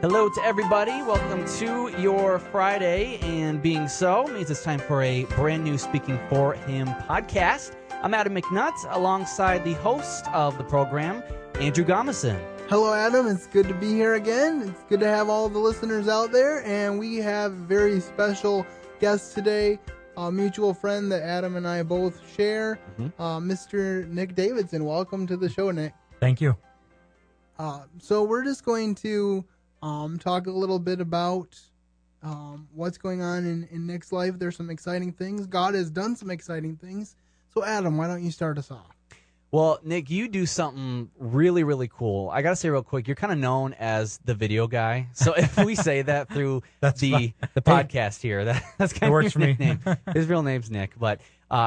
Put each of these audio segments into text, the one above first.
Hello to everybody. Welcome to your Friday, and being so means it's time for a brand new Speaking for Him podcast. I'm Adam McNutt, alongside the host of the program, Andrew Gomison. Hello, Adam. It's good to be here again. It's good to have all the listeners out there, and we have very special guests today, a mutual friend that Adam and I both share, Mr. Nick Davidson. Welcome to the show, Nick. Thank you. So we're just going to talk a little bit about what's going on in Nick's life. There's some exciting things. God has done some exciting things. So, Adam, why don't you start us off? Well, Nick, you do something really, really cool. I got to say real quick, you're kind of known as the video guy. So if we say that through the podcast here, that's kind of your nickname. His real name's Nick, but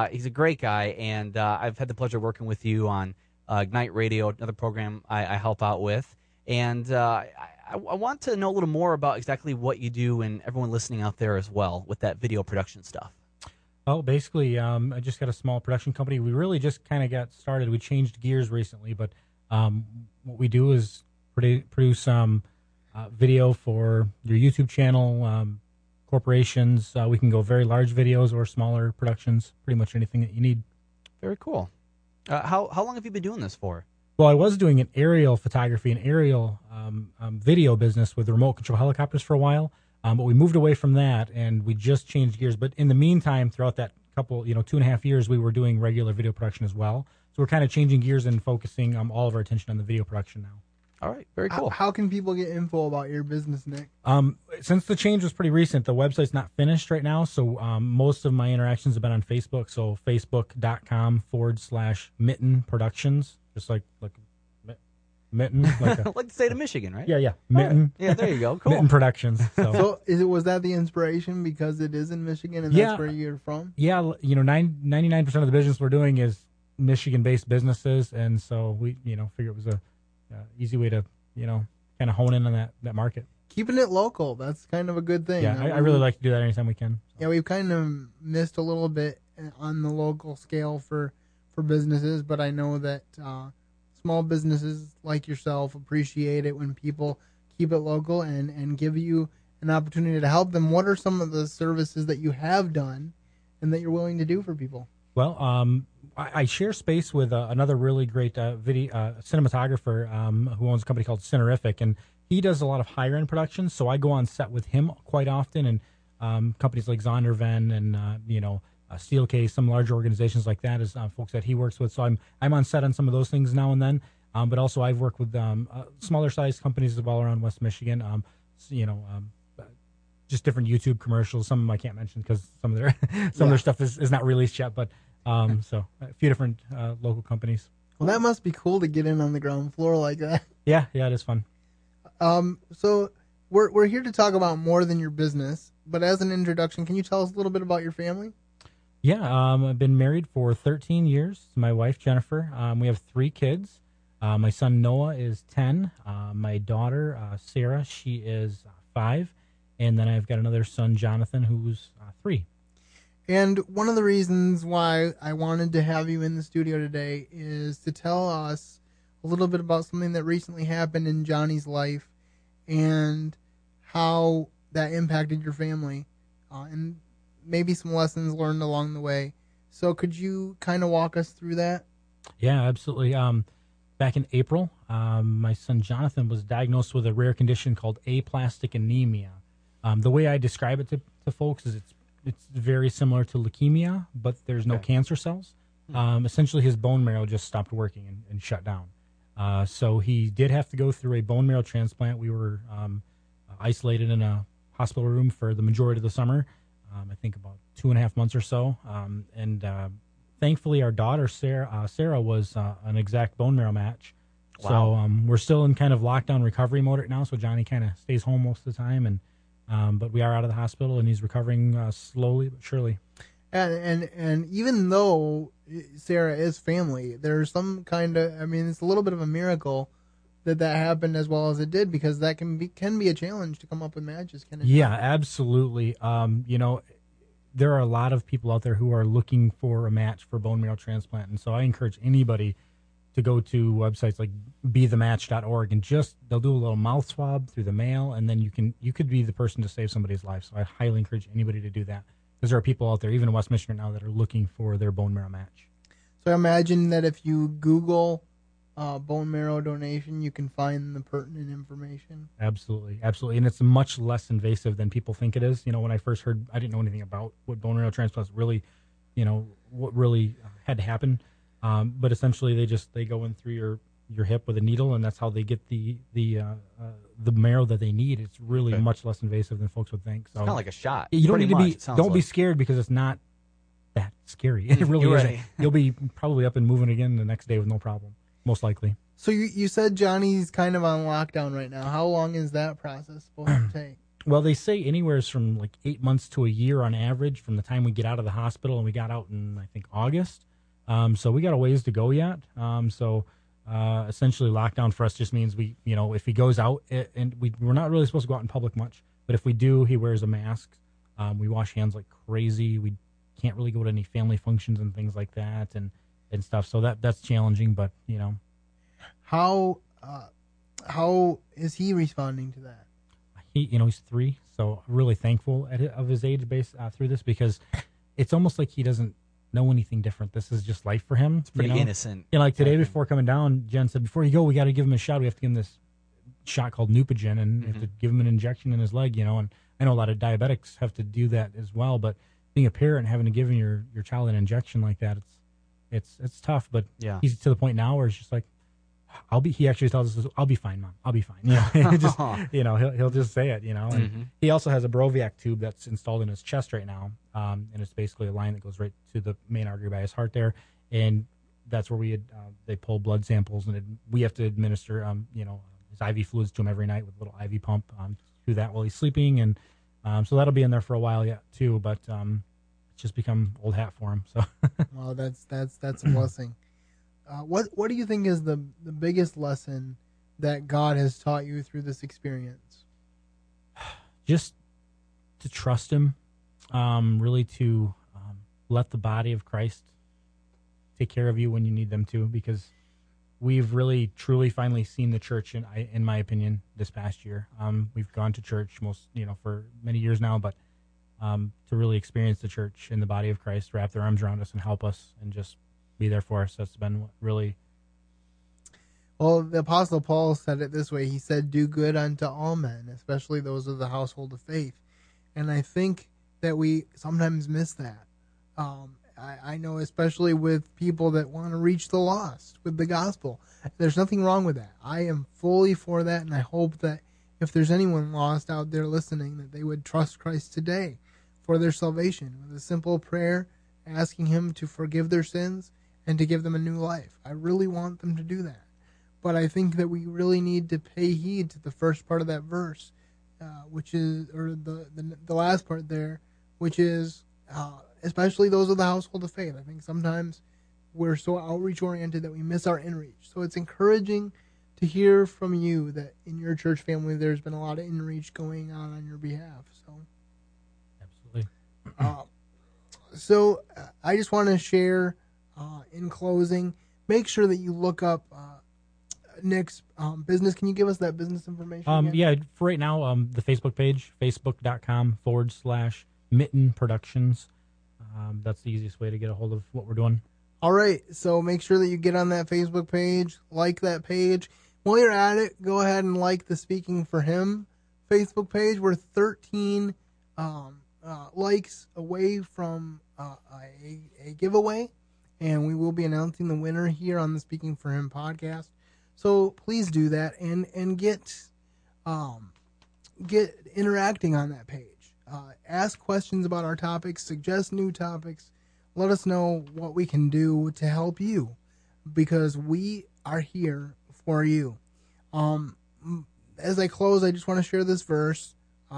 he's a great guy, and I've had the pleasure of working with you on Ignite Radio, another program I help out with. And I want to know a little more about exactly what you do and everyone listening out there as well with that video production stuff. Well, basically, I just got a small production company. We really just kind of got started. We changed gears recently, but what we do is produce video for your YouTube channel, corporations. We can go very large videos or smaller productions, pretty much anything that you need. Very cool. How long have you been doing this for? Well, I was doing an aerial photography, an aerial video business with remote control helicopters for a while. But we moved away from that, and we just changed gears. But in the meantime, throughout that couple, 2.5 years, we were doing regular video production as well. So we're kind of changing gears and focusing all of our attention on the video production now. All right, very cool. How can people get info about your business, Nick? Since the change was pretty recent, the website's not finished right now. So most of my interactions have been on Facebook. So facebook.com/Mitten Productions, just like Mitten, like the state of Michigan, right? Yeah, Mitten. Right. Yeah, there you go. Cool. Mitten Productions. So was that the inspiration because it is in Michigan and that's where you're from? Yeah, 99% of the business we're doing is Michigan-based businesses, and so we, figure it was a easy way to, kind of hone in on that market. Keeping it local, that's kind of a good thing. Yeah, I really like to do that anytime we can. So. Yeah, we've kind of missed a little bit on the local scale for businesses, but I know that small businesses like yourself appreciate it when people keep it local and give you an opportunity to help them. What are some of the services that you have done and that you're willing to do for people? Well, I share space with another really great video cinematographer who owns a company called Cinerific, and he does a lot of higher-end productions, so I go on set with him quite often, and companies like Zondervan and, Steelcase, some large organizations like that is folks that he works with. So I'm on set on some of those things now and then. But also I've worked with smaller sized companies as well around West Michigan. Just different YouTube commercials. Some of them I can't mention because some of their stuff is not released yet. But so a few different local companies. Well, that must be cool to get in on the ground floor like that. Yeah, it is fun. So we're here to talk about more than your business. But as an introduction, can you tell us a little bit about your family? Yeah, I've been married for 13 years to my wife, Jennifer. We have 3 kids. My son, Noah, is 10. My daughter, Sarah, she is 5. And then I've got another son, Jonathan, who's 3. And one of the reasons why I wanted to have you in the studio today is to tell us a little bit about something that recently happened in Johnny's life and how that impacted your family. And maybe some lessons learned along the way. So could you kind of walk us through that? Yeah, absolutely. Back in April, my son Jonathan was diagnosed with a rare condition called aplastic anemia. The way I describe it to folks is it's very similar to leukemia, but there's no cancer cells. Essentially, his bone marrow just stopped working and shut down. So he did have to go through a bone marrow transplant. We were isolated in a hospital room for the majority of the summer. I think about 2.5 months or so. And thankfully, our daughter, Sarah was an exact bone marrow match. Wow. So we're still in kind of lockdown recovery mode right now. So Johnny kind of stays home most of the time. But we are out of the hospital, and he's recovering slowly but surely. And even though Sarah is family, there's some kind of, it's a little bit of a miracle that happened as well as it did, because that can be a challenge to come up with matches. Can it? Yeah, absolutely. There are a lot of people out there who are looking for a match for bone marrow transplant, and so I encourage anybody to go to websites like bethematch.org and they'll do a little mouth swab through the mail, and then you could be the person to save somebody's life. So I highly encourage anybody to do that, because there are people out there, even in West Michigan now, that are looking for their bone marrow match. So I imagine that if you Google bone marrow donation, you can find the pertinent information. Absolutely, absolutely, and it's much less invasive than people think it is. When I first heard, I didn't know anything about what bone marrow transplants really, what really had to happen. But essentially, they go in through your hip with a needle, and that's how they get the marrow that they need. It's really much less invasive than folks would think. So it's kind of like a shot. You don't need to be. Don't be scared, because it's not that scary. It really isn't. Right. You'll be probably up and moving again the next day with no problem, most likely. So you said Johnny's kind of on lockdown right now. How long is that process supposed to take? Well, they say anywhere from like 8 months to a year on average from the time we get out of the hospital, and we got out in, I think, August. So we got a ways to go yet. Essentially, lockdown for us just means if he goes out, and we're not really supposed to go out in public much, but if we do, he wears a mask. We wash hands like crazy. We can't really go to any family functions and things like that, and stuff. So that's challenging, but How is he responding to that? He's 3, so really thankful of his age base through this, because it's almost like he doesn't know anything different. This is just life for him. It's pretty innocent. Like today before coming down, Jen said, before you go, we got to give him a shot. We have to give him this shot called Neupogen, and we have to give him an injection in his leg, and I know a lot of diabetics have to do that as well, but being a parent and having to give your child an injection like that, it's tough. But he's to the point now where it's just like, he actually tells us, I'll be fine, Mom. I'll be fine. He'll just say it, And he also has a Broviac tube that's installed in his chest right now. And it's basically a line that goes right to the main artery by his heart there. And that's where they pull blood samples, and we have to administer, his IV fluids to him every night with a little IV pump, do that while he's sleeping. And, so that'll be in there for a while yet too, but, it's just become old hat for him. So, well, that's a blessing. What do you think is the biggest lesson that God has taught you through this experience? Just to trust Him, really to let the body of Christ take care of you when you need them to, because we've really, truly, finally seen the church, in my opinion, this past year. We've gone to church for many years now, but to really experience the church and the body of Christ wrap their arms around us and help us and just be there for us. That's been really... Well, the Apostle Paul said it this way. He said, do good unto all men, especially those of the household of faith. And I think that we sometimes miss that. I know, especially with people that want to reach the lost with the gospel. There's nothing wrong with that. I am fully for that, and I hope that if there's anyone lost out there listening, that they would trust Christ today for their salvation with a simple prayer, asking Him to forgive their sins and to give them a new life. I really want them to do that. But I think that we really need to pay heed to the first part of that verse, which is, or the last part there, which is, especially those of the household of faith. I think sometimes we're so outreach-oriented that we miss our inreach. So it's encouraging to hear from you that in your church family there's been a lot of inreach going on your behalf. So, absolutely. So I just want to share, in closing, make sure that you look up Nick's business. Can you give us that business information again? Yeah, for right now, the Facebook page, facebook.com/Mitten Productions. That's the easiest way to get a hold of what we're doing. All right, so make sure that you get on that Facebook page, like that page. While you're at it, go ahead and like the Speaking for Him Facebook page. We're 13 likes away from a giveaway, and we will be announcing the winner here on the Speaking for Him podcast. So please do that and get interacting on that page. Ask questions about our topics, suggest new topics. Let us know what we can do to help you, because we are here for you. As I close, I just want to share this verse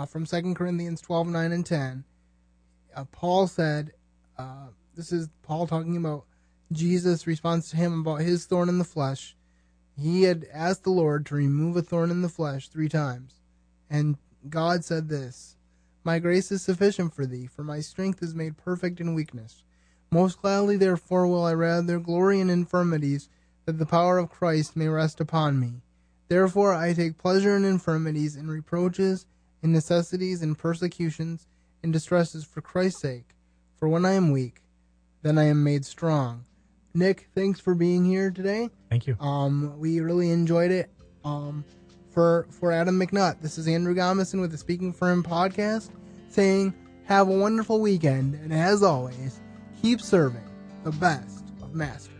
from 2 Corinthians 12:9 and 10. Paul said, this is Paul talking about Jesus' response to him about his thorn in the flesh. He had asked the Lord to remove a thorn in the flesh 3 times. And God said this, my grace is sufficient for thee, for my strength is made perfect in weakness. Most gladly, therefore, will I rather glory in infirmities, that the power of Christ may rest upon me. Therefore I take pleasure in infirmities, in reproaches, in necessities, in persecutions, in distresses for Christ's sake. For when I am weak, then I am made strong. Nick, thanks for being here today. Thank you. We really enjoyed it. For Adam McNutt, this is Andrew Gomison with the Speaking for Him podcast, saying have a wonderful weekend, and as always, keep serving the best of masters.